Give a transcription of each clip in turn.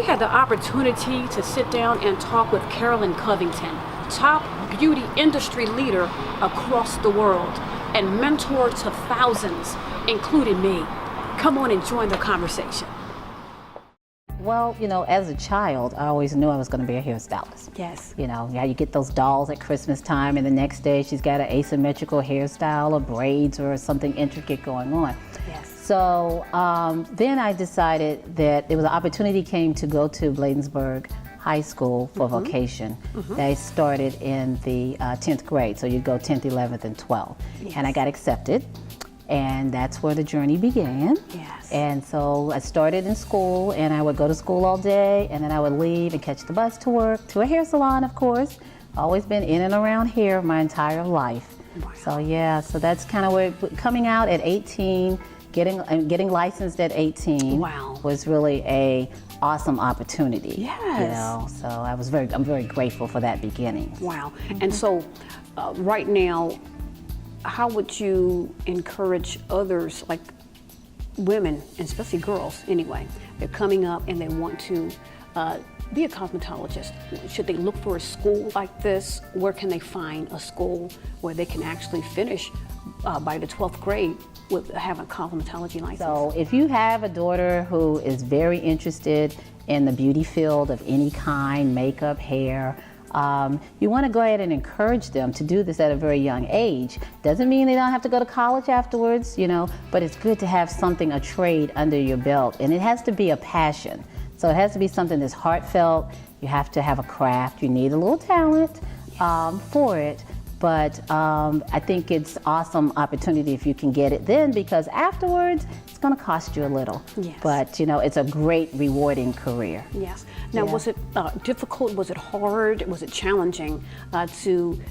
had the opportunity to sit down and talk with Carolyn Covington, top beauty industry leader across the world and mentor to thousands, including me. Come on and join the conversation. Well, you know, as a child, I always knew I was going to be a hairstylist. Yes. You know, how you get those dolls at Christmas time and the next day she's got an asymmetrical hairstyle or braids or something intricate going on. Yes. So then I decided that there was an opportunity came to go to Bladensburg High School for vocation. They started in the 10th grade, so you go 10th, 11th, and 12th. Yes. And I got accepted. And that's where the journey began. Yes. And so I started in school, and I would go to school all day, and then I would leave and catch the bus to work, to a hair salon, of course. Always been in and around here my entire life. Wow. So yeah, so that's kind of where, coming out at 18, getting licensed at 18 Wow. was really a awesome opportunity. Yes. You know, so I'm very grateful for that beginning. Wow. And so right now, how would you encourage others, like women, and especially girls anyway, they're coming up and they want to be a cosmetologist? Should they look for a school like this? Where can they find a school where they can actually finish by the 12th grade with having a cosmetology license? So if you have a daughter who is very interested in the beauty field of any kind, makeup, hair, you want to go ahead and encourage them to do this at a very young age. Doesn't mean they don't have to go to college afterwards, you know, but it's good to have something, a trade under your belt, and it has to be a passion. So it has to be something that's heartfelt. You have to have a craft. You need a little talent for it. But I think it's awesome opportunity if you can get it then, because afterwards it's going to cost you a little. Yes. But you know, it's a great, rewarding career. Yes. Now, Yeah. was it difficult? Was it hard? Was it challenging to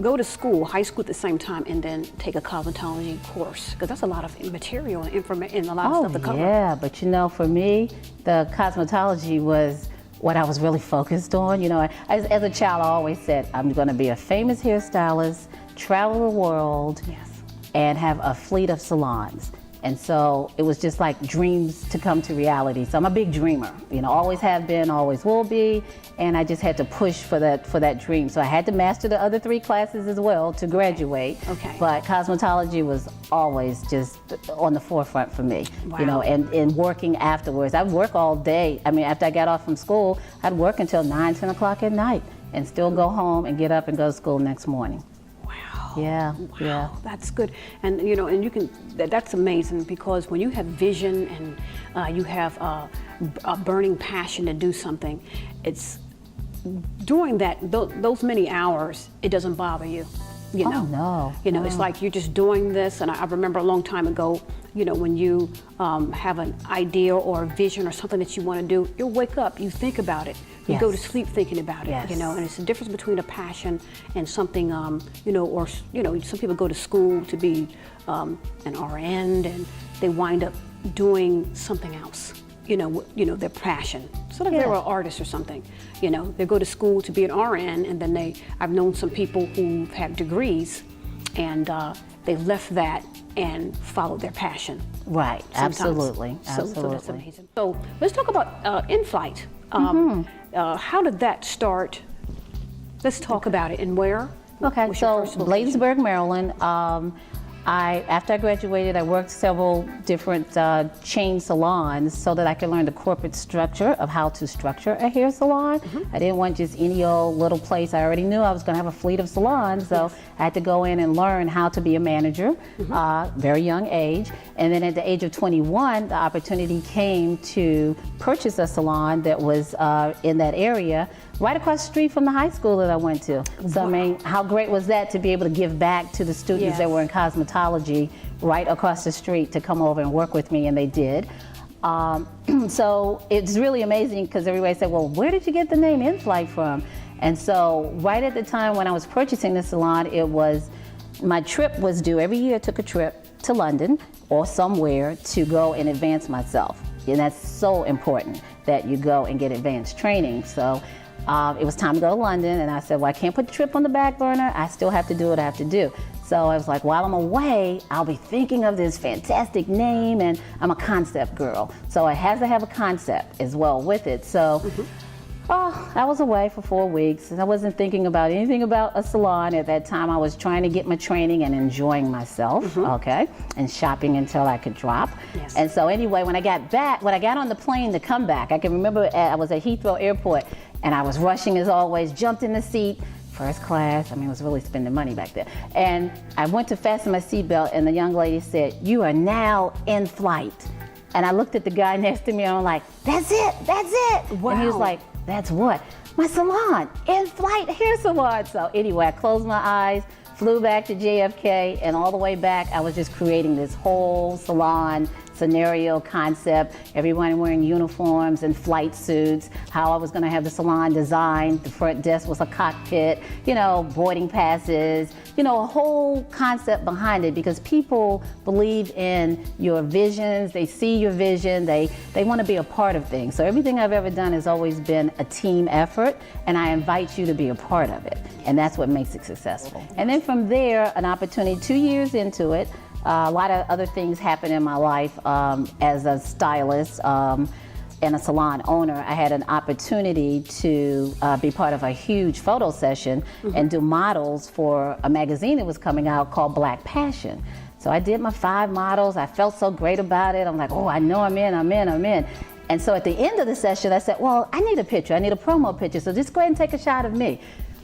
go to school, high school at the same time, and then take a cosmetology course? Because that's a lot of material and information and a lot of stuff to cover. Yeah, but you know, for me, the cosmetology was what I was really focused on. You know, as a child, I always said, I'm going to be a famous hairstylist, travel the world, Yes. and have a fleet of salons. And so it was just like dreams to come to reality. So I'm a big dreamer, you know, always have been, always will be. And I just had to push for that dream. So I had to master the other 3 classes as well to graduate. Okay. But cosmetology was always just on the forefront for me. Wow. You know, and working afterwards. I'd work all day. I mean, after I got off from school, I'd work until 9, 10 o'clock at night and still go home and get up and go to school next morning. Wow. Yeah, Wow, yeah. that's good. And you know, and you can, that's amazing, because when you have vision and you have a burning passion to do something, it's during those many hours, it doesn't bother you. You know, Oh, no. You know, it's like you're just doing this. And I remember a long time ago, you know, when you have an idea or a vision or something that you want to do, you'll wake up, you think about it, you go to Yes. sleep thinking about it. Yes. You know, and it's the difference between a passion and something, you know, or you know, some people go to school to be an RN and they wind up doing something else. You know, their passion. Sort of Yeah. they're an artist or something. You know, they go to school to be an RN, and then I've known some people who have degrees, and they left that and followed their passion. Right, sometimes. absolutely, So that's absolutely. amazing. So let's talk about in-flight. How did that start? Let's talk about it. And where? Okay, was your so first location? Bladensburg, Maryland. After I graduated, I worked several different chain salons so that I could learn the corporate structure of how to structure a hair salon. I didn't want just any old little place. I already knew I was going to have a fleet of salons, so I had to go in and learn how to be a manager, very young age. And then at the age of 21, the opportunity came to purchase a salon that was in that area, right across the street from the high school that I went to. So I mean, how great was that to be able to give back to the students that were in cosmetology right across the street to come over and work with me, and they did. So it's really amazing because everybody said, well, where did you get the name In-Flight from? And so right at the time when I was purchasing the salon, my trip was due. Every year I took a trip to London or somewhere to go and advance myself. And that's so important that you go and get advanced training. So it was time to go to London, and I said, well, I can't put the trip on the back burner. I still have to do what I have to do. So I was like, while I'm away, I'll be thinking of this fantastic name, and I'm a concept girl. So it has to have a concept as well with it. So I was away for 4 weeks, and I wasn't thinking about anything about a salon at that time. I was trying to get my training and enjoying myself, okay, and shopping until I could drop. Yes. And so anyway, when I got on the plane to come back, I can remember I was at Heathrow Airport, and I was rushing as always, jumped in the seat, first class. I mean, I was really spending money back then. And I went to fasten my seatbelt, and the young lady said, "You are now in flight." And I looked at the guy next to me, and I'm like, "That's it, that's it." Wow. And he was like, "That's what?" "My salon, in-flight hair salon." So anyway, I closed my eyes, flew back to JFK, and all the way back, I was just creating this whole salon scenario concept, everyone wearing uniforms and flight suits, how I was gonna have the salon designed. The front desk was a cockpit, boarding passes, a whole concept behind it, because people believe in your visions, they see your vision, they wanna be a part of things. So everything I've ever done has always been a team effort, and I invite you to be a part of it. And that's what makes it successful. And then from there, an opportunity, 2 years into it, a lot of other things happened in my life as a stylist and a salon owner. I had an opportunity to be part of a huge photo session and do models for a magazine that was coming out called Black Passion. So I did my 5 models. I felt so great about it. I'm like, oh, I know I'm in. And so at the end of the session, I said, well, I need a picture. I need a promo picture. So just go ahead and take a shot of me.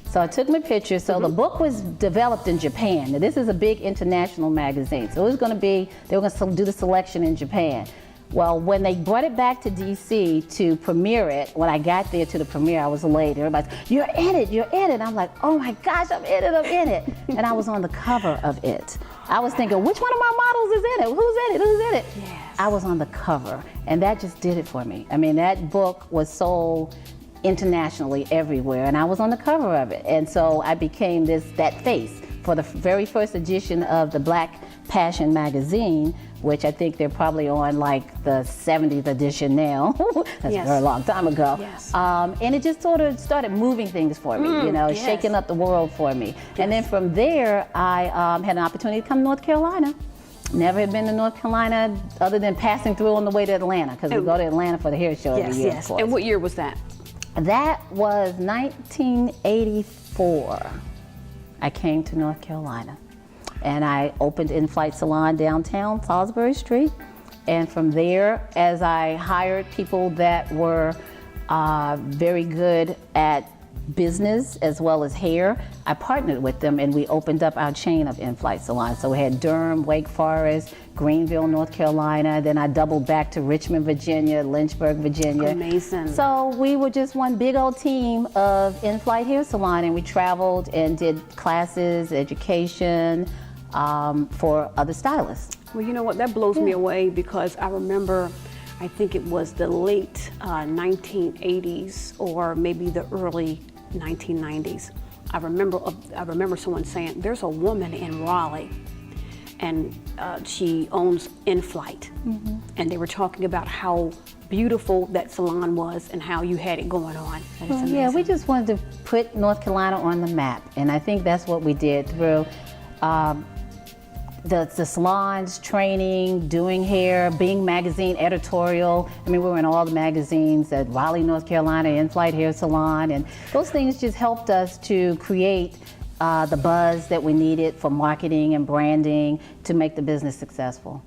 So I took my picture. So the book was developed in Japan. Now, this is a big international magazine. So it was going to be, they were going to do the selection in Japan. Well, when they brought it back to DC to premiere it, when I got there to the premiere, I was late. Everybody's, you're in it. And I'm like, oh my gosh, I'm in it. And I was on the cover of it. I was thinking, which one of my models is in it? Who's in it? Yes. I was on the cover, and that just did it for me. I mean, that book was sold internationally everywhere, and I was on the cover of it. And so I became that face for the very first edition of the Black Passion magazine, which I think they're probably on like the 70th edition now. That's a very long time ago. Yes. And it just sort of started moving things for me, yes. shaking up the world for me. Yes. And then from there, I had an opportunity to come to North Carolina. Never had been to North Carolina other than passing through on the way to Atlanta, because we go to Atlanta for the hair show every year. Yes. And what year was that? That was 1984. I came to North Carolina, and I opened In-Flight Salon downtown Salisbury Street. And from there, as I hired people that were very good at business as well as hair, I partnered with them, and we opened up our chain of In-Flight Salons. So we had Durham, Wake Forest, Greenville, North Carolina. Then I doubled back to Richmond, Virginia, Lynchburg, Virginia. Amazing. So we were just one big old team of In-Flight Hair Salon, and we traveled and did classes, education for other stylists. Well, you know what? That blows me away, because I remember, I think it was the late 1980s or maybe the early 1990s. I remember someone saying, there's a woman in Raleigh, and she owns In-Flight. And they were talking about how beautiful that salon was and how you had it going on. Well, yeah, we just wanted to put North Carolina on the map, and I think that's what we did through the salons, training, doing hair, being magazine editorial. I mean, we were in all the magazines at Raleigh, North Carolina, In-Flight Hair Salon, and those things just helped us to create the buzz that we needed for marketing and branding to make the business successful.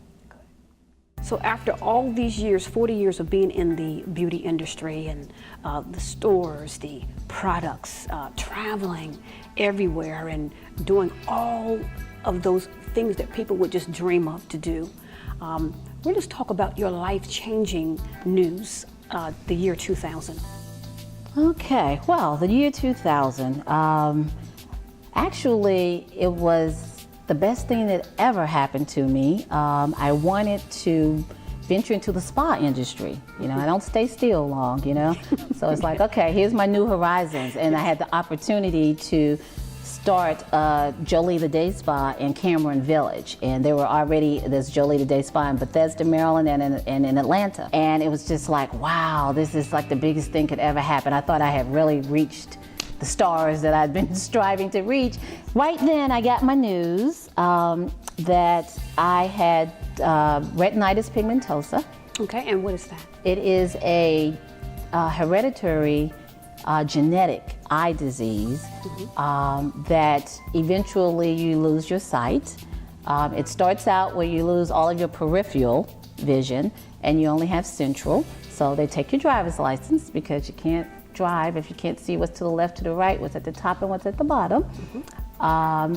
So after all these years, 40 years of being in the beauty industry and the stores, the products, traveling everywhere and doing all of those things that people would just dream of to do, we'll just talk about your life-changing news, the year 2000. Okay, well, the year 2000, actually it was the best thing that ever happened to me. I wanted to venture into the spa industry. I don't stay still long, So it's like, okay, here's my new horizons. And I had the opportunity to start Jolie the Day Spa in Cameron Village, and there's Jolie the Day Spa in Bethesda, Maryland, and in Atlanta. And it was just like, wow, this is like the biggest thing could ever happen. I thought I had really reached the stars that I'd been striving to reach. Right then, I got my news that I had retinitis pigmentosa. Okay, and what is that? It is a hereditary genetic eye disease that eventually you lose your sight. It starts out where you lose all of your peripheral vision and you only have central. So they take your driver's license because you can't drive if you can't see what's to the left, to the right, what's at the top and what's at the bottom.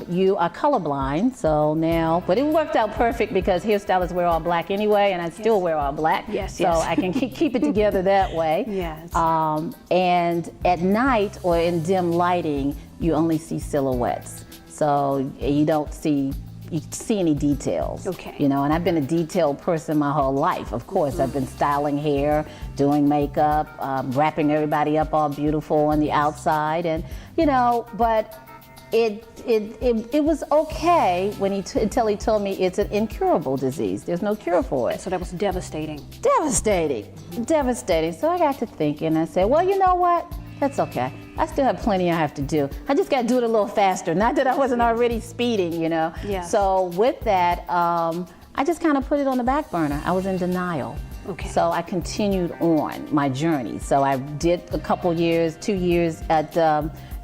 You are colorblind, so now, but it worked out perfect because hairstylists wear all black anyway, and I still wear all black. Yes, so yes. I can keep it together that way. Yes. And at night or in dim lighting, you only see silhouettes. So you don't see any details. Okay. You know, and I've been a detailed person my whole life. Of course, I've been styling hair, doing makeup, wrapping everybody up all beautiful on the outside, and you know, but it was okay until he told me it's an incurable disease. There's no cure for it. So that was devastating. Devastating. So I got to thinking. I said, well, you know what? That's okay. I still have plenty I have to do. I just got to do it a little faster. Not that I wasn't already speeding, you know. Yeah. So with that, I just kind of put it on the back burner. I was in denial. Okay. So I continued on my journey. So I did a couple years, 2 years at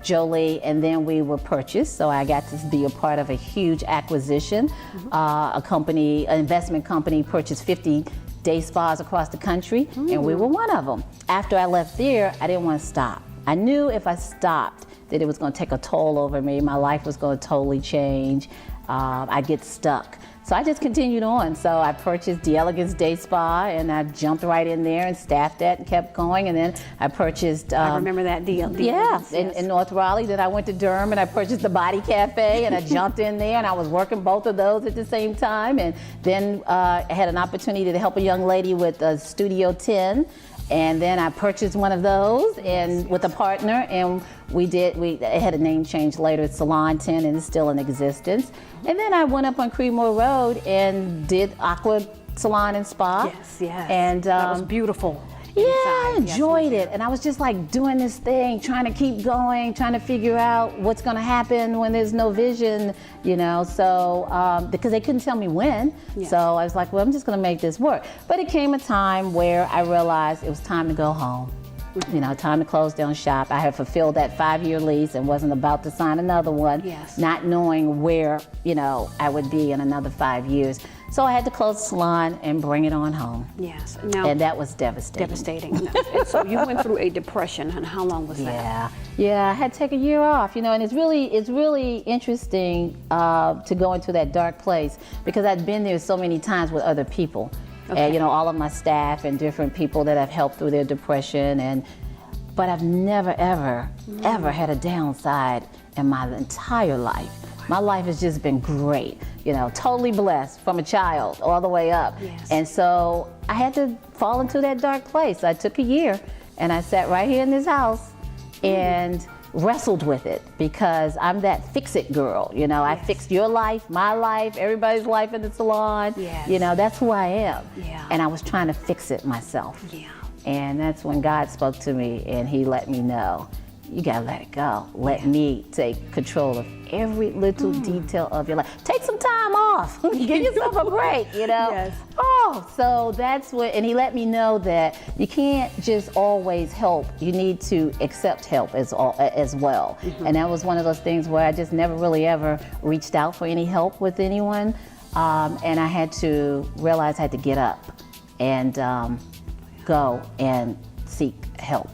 Jolie, and then we were purchased. So I got to be a part of a huge acquisition. An investment company purchased 50 day spas across the country, and we were one of them. After I left there, I didn't want to stop. I knew if I stopped that it was going to take a toll over me. My life was going to totally change. I'd get stuck. So I just continued on. So I purchased the Elegance Day Spa, and I jumped right in there and staffed that and kept going. And then I purchased. I remember that deal. Yeah, Yes. in North Raleigh. Then I went to Durham and I purchased the Body Cafe, and I jumped in there, and I was working both of those at the same time. And then I had an opportunity to help a young lady with Studio 10. And then I purchased one of those and with a partner, and it had a name change later, it's Salon 10, and it's still in existence. And then I went up on Creedmoor Road and did Aqua Salon and Spa. Yes. And that was beautiful. Yeah, inside. I enjoyed it. And I was just like doing this thing, trying to keep going, trying to figure out what's going to happen when there's no vision, you know. So, because they couldn't tell me when. Yes. So I was like, well, I'm just going to make this work. But it came a time where I realized it was time to go home. You know, time to close down shop. I had fulfilled that 5-year lease and wasn't about to sign another one, Yes. not knowing where, you know, I would be in another 5 years. So I had to close the salon and bring it on home. Yes. Now, And that was devastating. devastating. And so you went through a depression, and how long was that? Yeah, I had to take a year off, you know, and it's really interesting to go into that dark place because I'd been there so many times with other people. Okay. And, you know, all of my staff and different people that I've helped through their depression, but I've never, ever had a downside in my entire life. My life has just been great, you know, totally blessed from a child all the way up. Yes. And so I had to fall into that dark place. I took a year and I sat right here in this house and wrestled with it because I'm that fix-it girl, you know. Yes. I fixed your life, my life, everybody's life in the salon. Yes. You know, that's who I am. Yeah. And I was trying to fix it myself. Yeah. And that's when God spoke to me and he let me know, you gotta let it go. Let me take control of every little detail of your life. Take some time off. Give yourself a break, you know? Yes. Oh, so that's what, and he let me know that you can't just always help. You need to accept help as well. And that was one of those things where I just never really ever reached out for any help with anyone. And I had to realize I had to get up and go and seek help.